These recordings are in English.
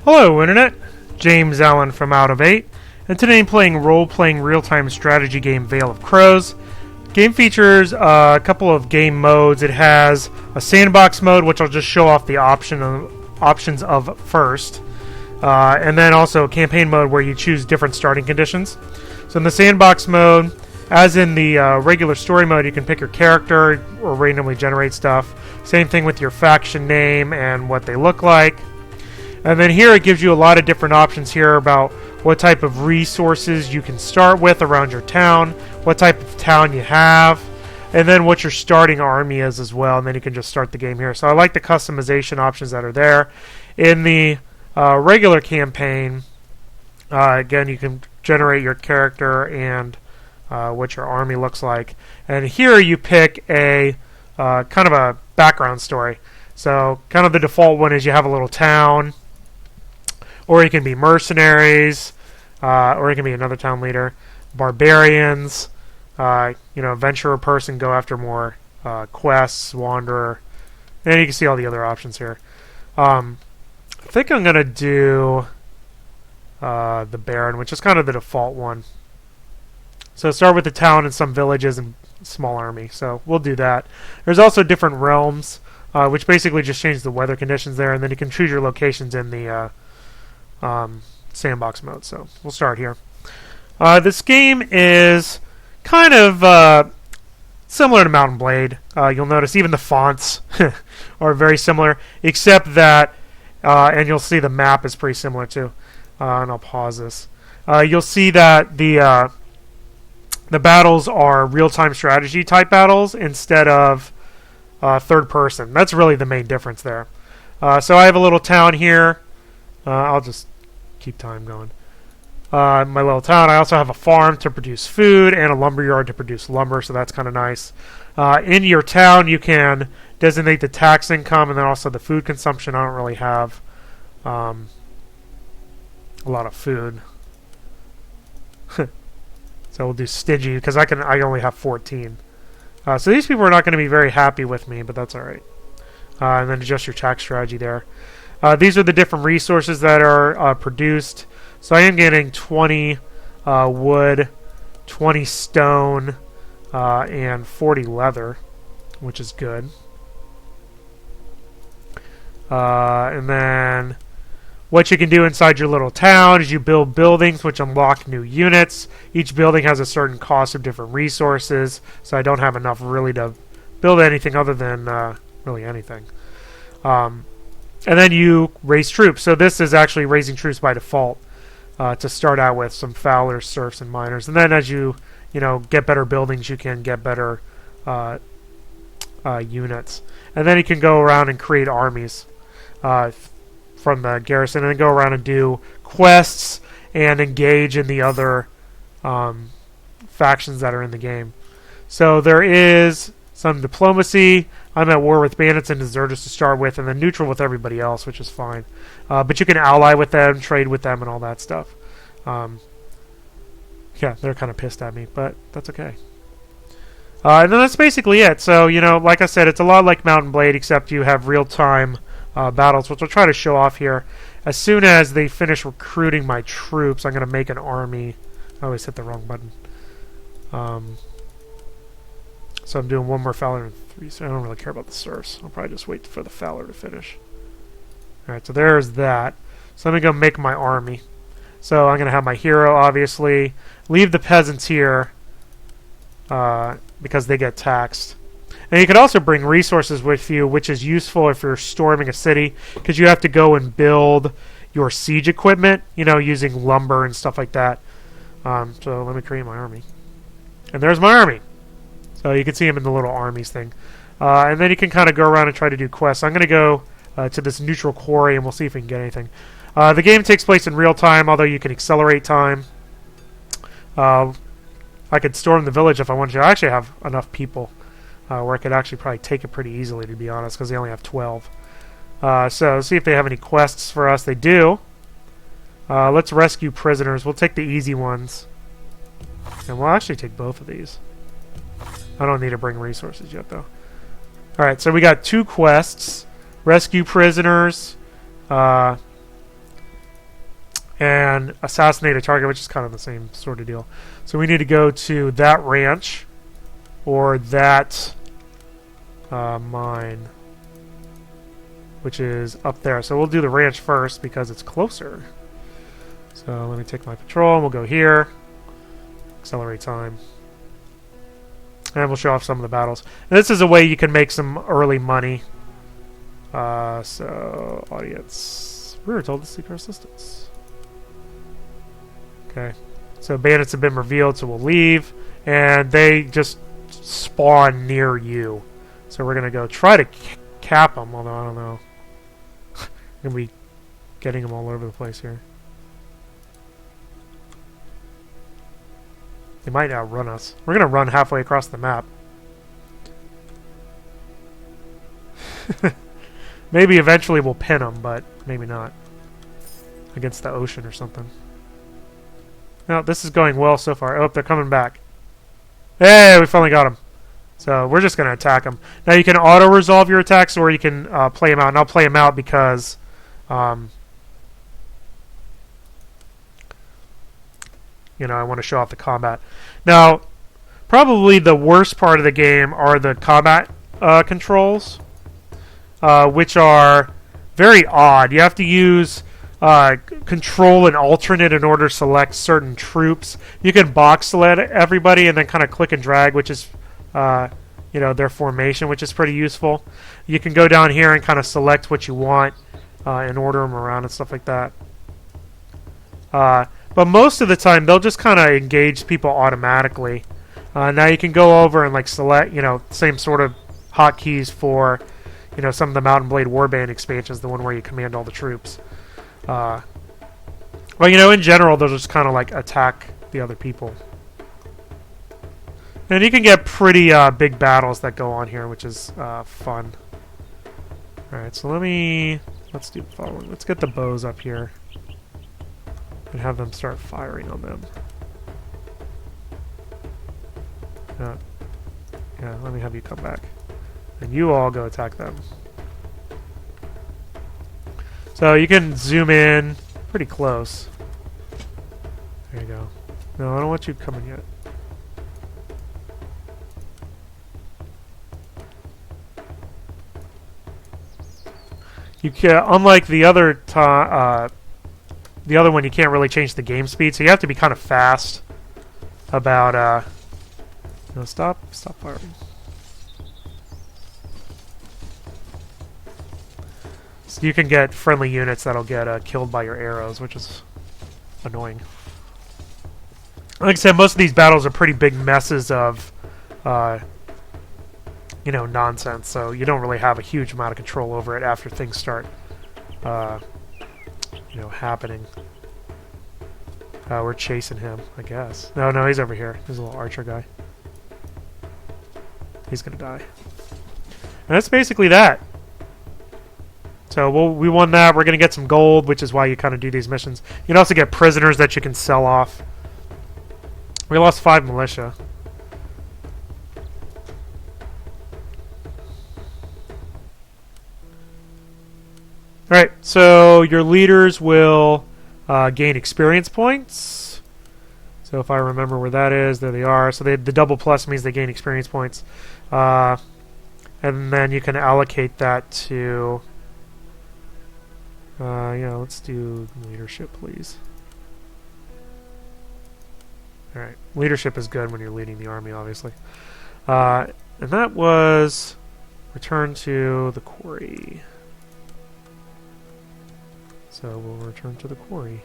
Hello Internet, James Allen from Out of 8, and today I'm playing role-playing real-time strategy game Veil of Crows. Game features a couple of game modes. It has a sandbox mode, which I'll just show off the options of first, and then also a campaign mode where you choose different starting conditions. So in the sandbox mode, as in the regular story mode, you can pick your character or randomly generate stuff. Same thing with your faction name and what they look like. And then here it gives you a lot of different options here about what type of resources you can start with around your town, what type of town you have, and then what your starting army is as well, and then you can just start the game here. So I like the customization options that are there. In the regular campaign, again, you can generate your character and what your army looks like. And here you pick a kind of a background story. So kind of the default one is you have a little town, or you can be mercenaries, or you can be another town leader, barbarians, adventurer person, go after more quests, wanderer, and you can see all the other options here. I think I'm going to do the Baron, which is kind of the default one. So start with the town and some villages and small army, so we'll do that. There's also different realms, which basically just change the weather conditions there, and then you can choose your locations in the sandbox mode. So we'll start here. This game is kind of similar to Mount and Blade. You'll notice even the fonts are very similar, except that, and you'll see the map is pretty similar too. And I'll pause this. You'll see that the battles are real-time strategy type battles instead of third person. That's really the main difference there. So I have a little town here. I'll just keep time going. My little town. I also have a farm to produce food and a lumber yard to produce lumber, so that's kind of nice. In your town, you can designate the tax income and then also the food consumption. I don't really have a lot of food, so we'll do stingy because I only have 14. So these people are not going to be very happy with me, but that's all right. And then adjust your tax strategy there. These are the different resources that are produced. So I am getting 20 wood, 20 stone, and 40 leather, which is good. And then what you can do inside your little town is you build buildings which unlock new units. Each building has a certain cost of different resources, so I don't have enough really to build anything other than really anything. And then you raise troops. So this is actually raising troops by default to start out with some fowlers, serfs, and miners. And then as you get better buildings, you can get better units. And then you can go around and create armies from the garrison, and then go around and do quests and engage in the other factions that are in the game. So there is some diplomacy. I'm at war with bandits and deserters to start with, and then neutral with everybody else, which is fine. But you can ally with them, trade with them, and all that stuff. Yeah, they're kind of pissed at me, but that's okay. And then that's basically it. So, like I said, it's a lot like Mount and Blade, except you have real-time battles, which I'll try to show off here. As soon as they finish recruiting my troops, I'm going to make an army. I always hit the wrong button. So I'm doing one more Fowler and 3, so I don't really care about the serfs. I'll probably just wait for the Fowler to finish. Alright, so there's that. So let me go make my army. So I'm going to have my hero, obviously. Leave the peasants here because they get taxed. And you can also bring resources with you, which is useful if you're storming a city, because you have to go and build your siege equipment, using lumber and stuff like that. So let me create my army. And there's my army. So you can see him in the little armies thing. And then you can kind of go around and try to do quests. I'm going to go to this neutral quarry, and we'll see if we can get anything. The game takes place in real time, although you can accelerate time. I could storm the village if I wanted to. I actually have enough people where I could actually probably take it pretty easily, to be honest, because they only have 12. So see if they have any quests for us. They do. Let's rescue prisoners. We'll take the easy ones. And we'll actually take both of these. I don't need to bring resources yet, though. Alright, so we got 2 quests. Rescue prisoners. and assassinate a target, which is kind of the same sort of deal. So we need to go to that ranch or that mine, which is up there. So we'll do the ranch first because it's closer. So let me take my patrol, and we'll go here. Accelerate time. And we'll show off some of the battles. And this is a way you can make some early money. So, audience. We were told to seek our assistance. Okay. So bandits have been revealed, so we'll leave. And they just spawn near you. So we're going to go try to cap them, although I don't know. I'm going to be getting them all over the place here. They might outrun us. We're going to run halfway across the map. Maybe eventually we'll pin them, but maybe not. Against the ocean or something. No, this is going well so far. Oh, they're coming back. Hey, we finally got them. So we're just going to attack them. Now you can auto-resolve your attacks, or you can play them out. And I'll play them out because... you know, I want to show off the combat. Now, probably the worst part of the game are the combat controls, which are very odd. You have to use control and alternate in order to select certain troops. You can box select everybody and then kind of click and drag, which is, you know, their formation, which is pretty useful. You can go down here and kind of select what you want and order them around and stuff like that. But most of the time, they'll just kind of engage people automatically. Now you can go over and like select, you know, same sort of hotkeys for, you know, some of the Mountain Blade Warband expansions, the one where you command all the troops. Well, you know, in general, they'll just kind of like attack the other people. And you can get pretty big battles that go on here, which is fun. Alright, so let's do the following. Let's get the bows up here. And have them start firing on them. Yeah, let me have you come back. And you all go attack them. So you can zoom in pretty close. There you go. No, I don't want you coming yet. You can, unlike the other one, you can't really change the game speed, so you have to be kind of fast about, no, stop firing. So you can get friendly units that'll get killed by your arrows, which is annoying. Like I said, most of these battles are pretty big messes of, you know, nonsense, so you don't really have a huge amount of control over it after things start, you know, happening. We're chasing him, I guess. No, he's over here. There's a little archer guy. He's gonna die. And that's basically that. So we won that. We're gonna get some gold, which is why you kind of do these missions. You can also get prisoners that you can sell off. We lost 5 militia. Alright, so your leaders will gain experience points. So if I remember where that is, there they are. So the double plus means they gain experience points. And then you can allocate that to... yeah, let's do leadership, please. Alright, leadership is good when you're leading the army, obviously. And that was... return to the quarry. So we'll return to the quarry.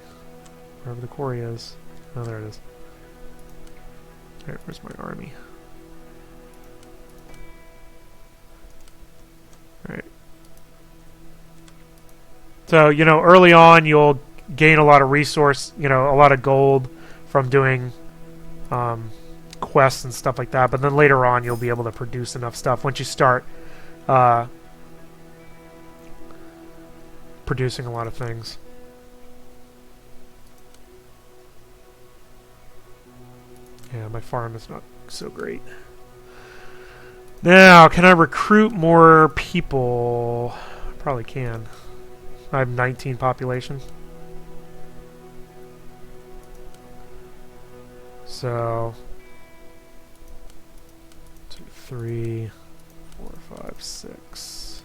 Wherever the quarry is. Oh, there it is. Alright, where's my army? Alright. So, you know, early on you'll gain a lot of resource, you know, a lot of gold from doing quests and stuff like that. But then later on you'll be able to produce enough stuff once you start producing a lot of things. Yeah, my farm is not so great. Now, can I recruit more people? Probably can. I have 19 population. So 2, 3, 4, 5, 6.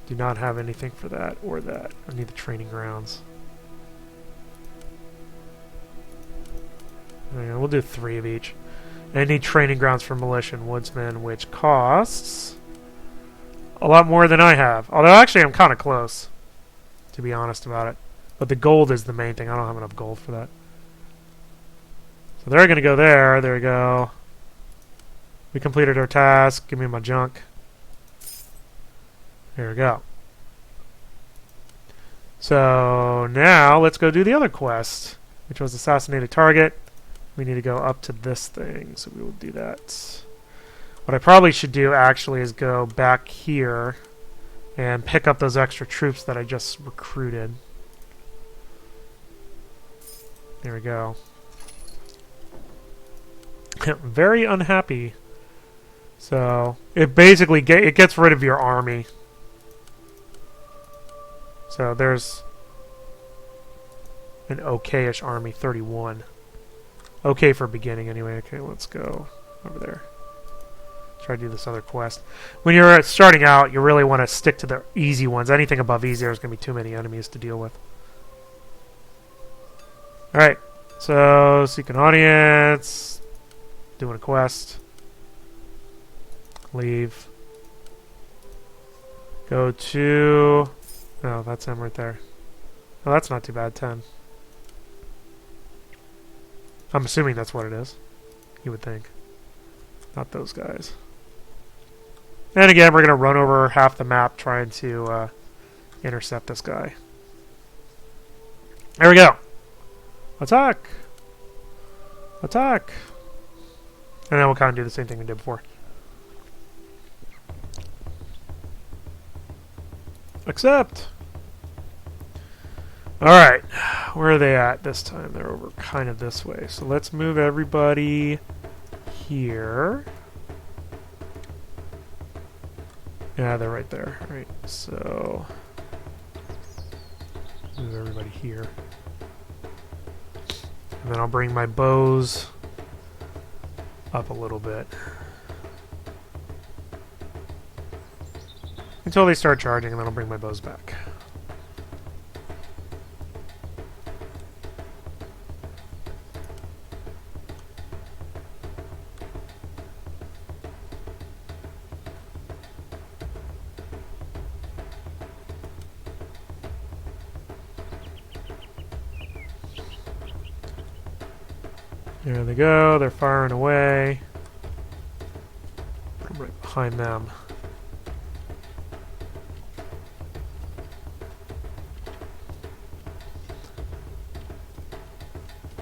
Do not have anything for that or that. I need the training grounds. Okay, we'll do 3 of each. And I need training grounds for militia and woodsmen, which costs a lot more than I have. Although actually I'm kind of close, to be honest about it. But the gold is the main thing. I don't have enough gold for that. So they're going to go there. There we go. We completed our task. Give me my junk. There we go. So now let's go do the other quest, which was assassinate a target. We need to go up to this thing, so we will do that. What I probably should do actually is go back here and pick up those extra troops that I just recruited. There we go. Very unhappy. So it basically it gets rid of your army. So there's an okay-ish army, 31. Okay for beginning anyway. Okay, let's go over there. Try to do this other quest. When you're starting out, you really want to stick to the easy ones. Anything above easy, there's going to be too many enemies to deal with. Alright, so seek an audience. Doing a quest. Leave. Go to... Oh, that's him right there. Oh, that's not too bad, 10. I'm assuming that's what it is. You would think. Not those guys. And again, we're going to run over half the map trying to intercept this guy. There we go. Attack! Attack! And then we'll kind of do the same thing we did before. Accept! Alright, where are they at this time? They're over kind of this way. So let's move everybody here. Yeah, they're right there. Alright, so move everybody here. And then I'll bring my bows up a little bit. Until they start charging, and then I'll bring my bows back. There they go, they're firing away. I'm right behind them.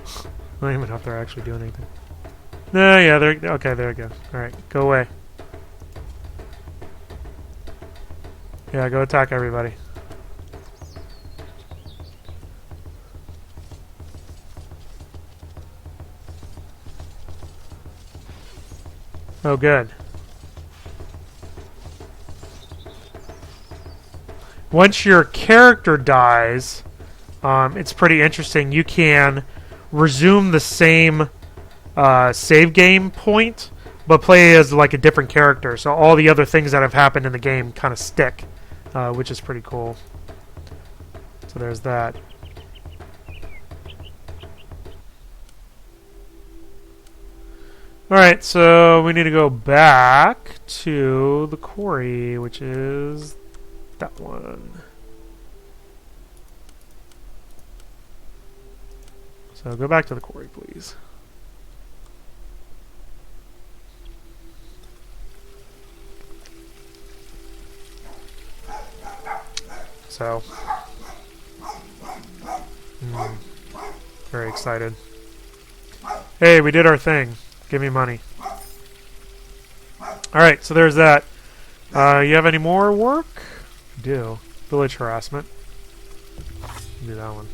I don't even know if they're actually doing anything. No, yeah, they're okay, there we go. Alright, go away. Yeah, go attack everybody. Oh, good. Once your character dies, it's pretty interesting. You can resume the same save game point, but play as like a different character. So all the other things that have happened in the game kind of stick, which is pretty cool. So there's that. Alright, so we need to go back to the quarry, which is that one. So go back to the quarry, please. So, very excited. Hey, we did our thing. Give me money. Alright, so there's that. You have any more work? I do. Village harassment. Do that one.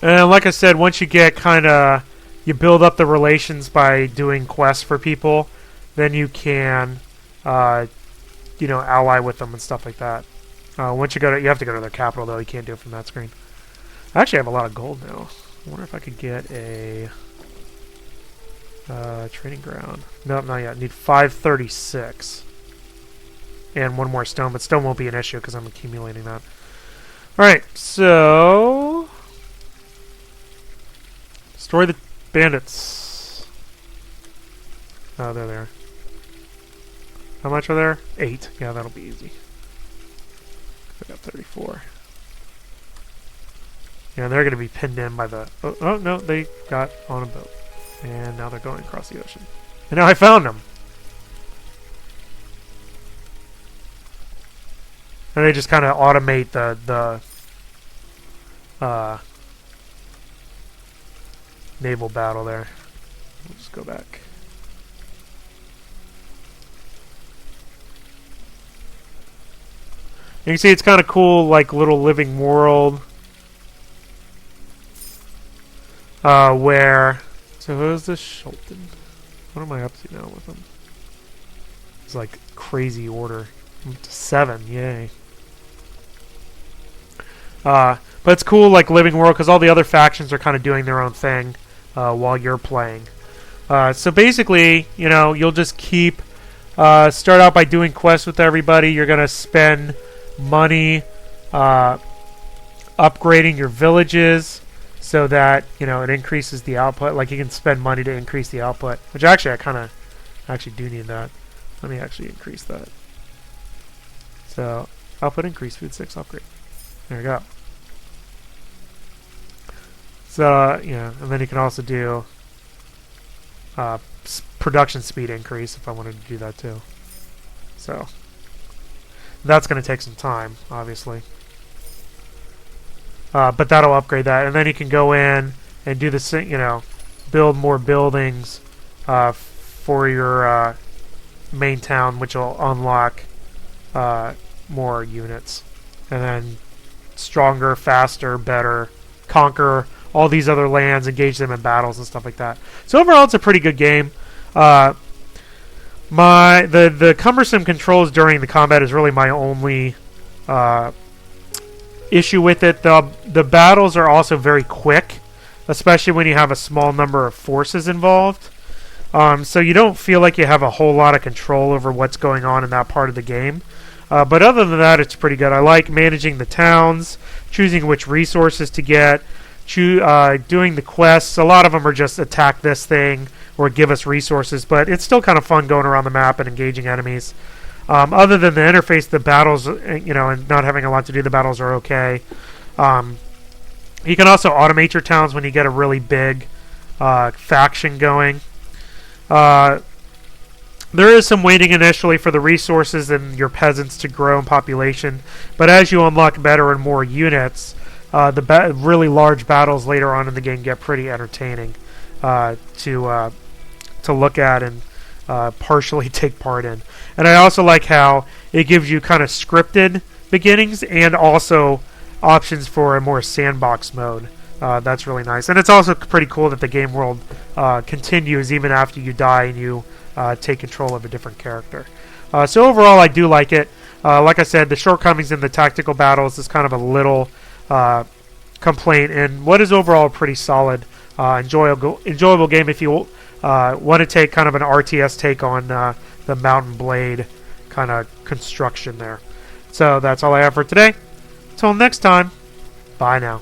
And like I said, once you get you build up the relations by doing quests for people, then you can, ally with them and stuff like that. Once you have to go to their capital though. You can't do it from that screen. I actually have a lot of gold now. I wonder if I could get a training ground. Nope, not yet. Need 536. And one more stone, but stone won't be an issue because I'm accumulating that. Alright, so... destroy the bandits. Oh, they're there. How much are there? 8. Yeah, that'll be easy. I got 34. Yeah, they're going to be pinned in by the... Oh, no, they got on a boat. And now they're going across the ocean. And now I found them! And they just kind of automate the naval battle there. We'll just go back. You can see it's kind of cool, like little living world. Where... So who's this Schulten? What am I up to now with him? It's like crazy order. I'm up to 7, yay. But it's cool, like living world, because all the other factions are kind of doing their own thing while you're playing. So basically, you know, you'll just keep start out by doing quests with everybody. You're gonna spend money upgrading your villages so that, you know, it increases the output. Like you can spend money to increase the output, which actually I kind of actually do need that. Let me actually increase that. So output increase, food 6 upgrade. There we go. So, yeah, and then you can also do production speed increase if I wanted to do that too. So, that's going to take some time, obviously. But that'll upgrade that. And then you can go in and do the, you know, build more buildings for your main town, which will unlock more units. And then stronger, faster, better, conquer all these other lands, engage them in battles and stuff like that. So overall, it's a pretty good game. The cumbersome controls during the combat is really my only issue with it. The battles are also very quick, especially when you have a small number of forces involved. So you don't feel like you have a whole lot of control over what's going on in that part of the game. But other than that, it's pretty good. I like managing the towns, choosing which resources to get, doing the quests. A lot of them are just attack this thing or give us resources, but it's still kind of fun going around the map and engaging enemies. Other than the interface, the battles, you know, and not having a lot to do, the battles are okay. You can also automate your towns when you get a really big faction going. There is some waiting initially for the resources and your peasants to grow in population, but as you unlock better and more units, the really large battles later on in the game get pretty entertaining to look at and partially take part in. And I also like how it gives you kind of scripted beginnings and also options for a more sandbox mode. That's really nice. And it's also pretty cool that the game world continues even after you die and you take control of a different character. So overall, I do like it. Like I said, the shortcomings in the tactical battles is kind of a little complaint, and what is overall a pretty solid, enjoyable game if you want to take kind of an RTS take on the Mountain Blade kind of construction there. So that's all I have for today. Until next time, bye now.